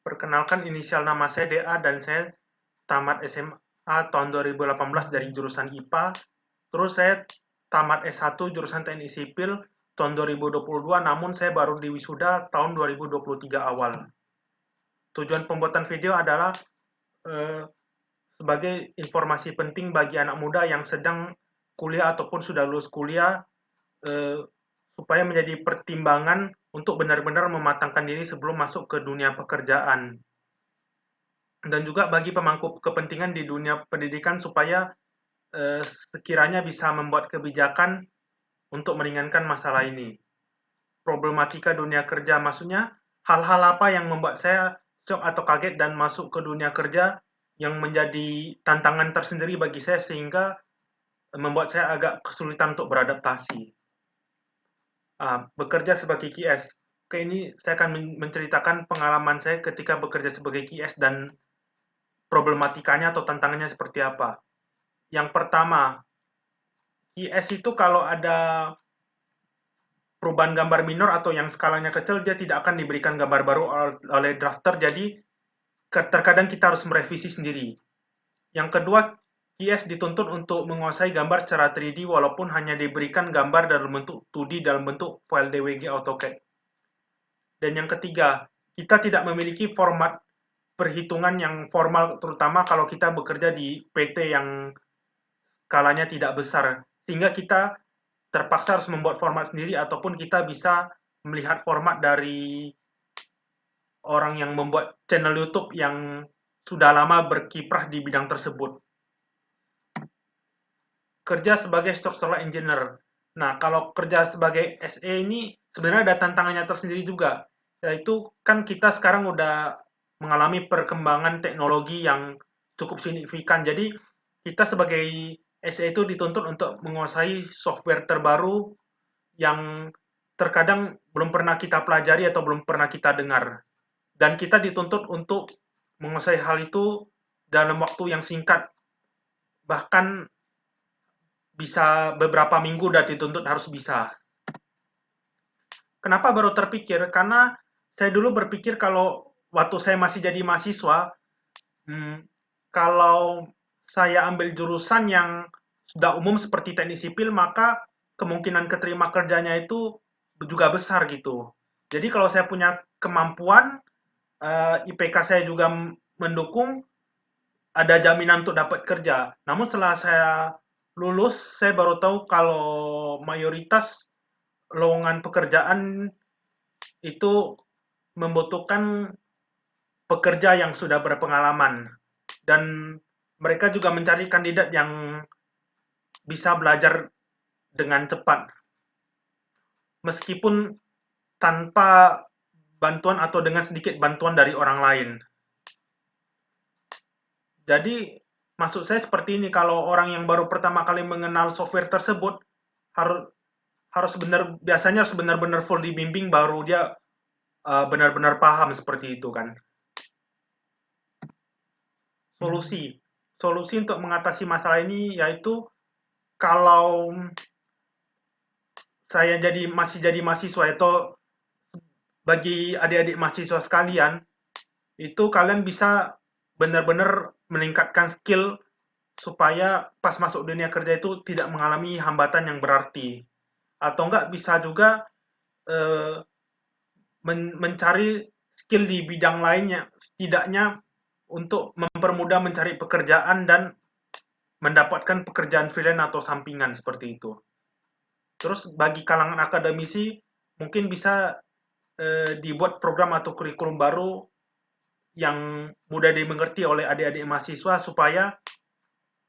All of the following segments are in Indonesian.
Perkenalkan, inisial nama saya DA dan saya tamat SMA tahun 2018 dari jurusan IPA. Terus saya tamat S1 jurusan Teknik Sipil tahun 2022, namun saya baru diwisuda tahun 2023 awal. Tujuan pembuatan video adalah sebagai informasi penting bagi anak muda yang sedang kuliah ataupun sudah lulus kuliah, supaya menjadi pertimbangan untuk benar-benar mematangkan diri sebelum masuk ke dunia pekerjaan. Dan juga bagi pemangku kepentingan di dunia pendidikan supaya sekiranya bisa membuat kebijakan untuk meringankan masalah ini. Problematika dunia kerja, maksudnya hal-hal apa yang membuat saya shock atau kaget dan masuk ke dunia kerja yang menjadi tantangan tersendiri bagi saya sehingga membuat saya agak kesulitan untuk beradaptasi. Bekerja sebagai QS. Oke, ini saya akan menceritakan pengalaman saya ketika bekerja sebagai QS dan problematikanya atau tantangannya seperti apa. Yang pertama, QS itu kalau ada perubahan gambar minor atau yang skalanya kecil, dia tidak akan diberikan gambar baru oleh drafter, jadi terkadang kita harus merevisi sendiri. Yang kedua, QS dituntut untuk menguasai gambar secara 3D walaupun hanya diberikan gambar dalam bentuk 2D dalam bentuk file DWG AutoCAD. Dan yang ketiga, kita tidak memiliki format perhitungan yang formal, terutama kalau kita bekerja di PT yang skalanya tidak besar, sehingga kita terpaksa harus membuat format sendiri ataupun kita bisa melihat format dari orang yang membuat channel YouTube yang sudah lama berkiprah di bidang tersebut. Kerja sebagai structural engineer. Nah, kalau kerja sebagai SE ini sebenarnya ada tantangannya tersendiri juga, yaitu kan kita sekarang udah mengalami perkembangan teknologi yang cukup signifikan. Jadi, kita sebagai SE itu dituntut untuk menguasai software terbaru yang terkadang belum pernah kita pelajari atau belum pernah kita dengar. Dan kita dituntut untuk menguasai hal itu dalam waktu yang singkat. Bahkan bisa beberapa minggu udah dituntut harus bisa. Kenapa baru terpikir? Karena saya dulu berpikir kalau waktu saya masih jadi mahasiswa, kalau saya ambil jurusan yang sudah umum seperti teknik sipil, maka kemungkinan keterima kerjanya itu juga besar gitu. Jadi kalau saya punya kemampuan, IPK saya juga mendukung, ada jaminan untuk dapat kerja. Namun setelah saya lulus, saya baru tahu kalau mayoritas lowongan pekerjaan itu membutuhkan pekerja yang sudah berpengalaman dan mereka juga mencari kandidat yang bisa belajar dengan cepat meskipun tanpa bantuan atau dengan sedikit bantuan dari orang lain. Jadi maksud saya seperti ini, kalau orang yang baru pertama kali mengenal software tersebut harus harus biasanya harus benar-benar full dibimbing baru dia benar-benar paham seperti itu kan. Solusi. Solusi untuk mengatasi masalah ini yaitu kalau saya masih jadi mahasiswa itu bagi adik-adik mahasiswa sekalian itu kalian bisa benar-benar meningkatkan skill supaya pas masuk dunia kerja itu tidak mengalami hambatan yang berarti atau enggak bisa juga eh, mencari skill di bidang lainnya setidaknya untuk mempermudah mencari pekerjaan dan mendapatkan pekerjaan freelance atau sampingan seperti itu. Terus bagi kalangan akademisi mungkin bisa dibuat program atau kurikulum baru yang mudah dimengerti oleh adik-adik mahasiswa supaya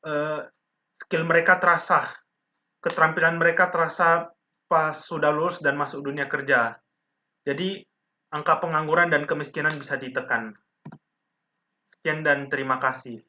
eh, skill mereka terasa, keterampilan mereka terasa pas sudah lulus dan masuk dunia kerja. Jadi angka pengangguran dan kemiskinan bisa ditekan. Sekian dan terima kasih.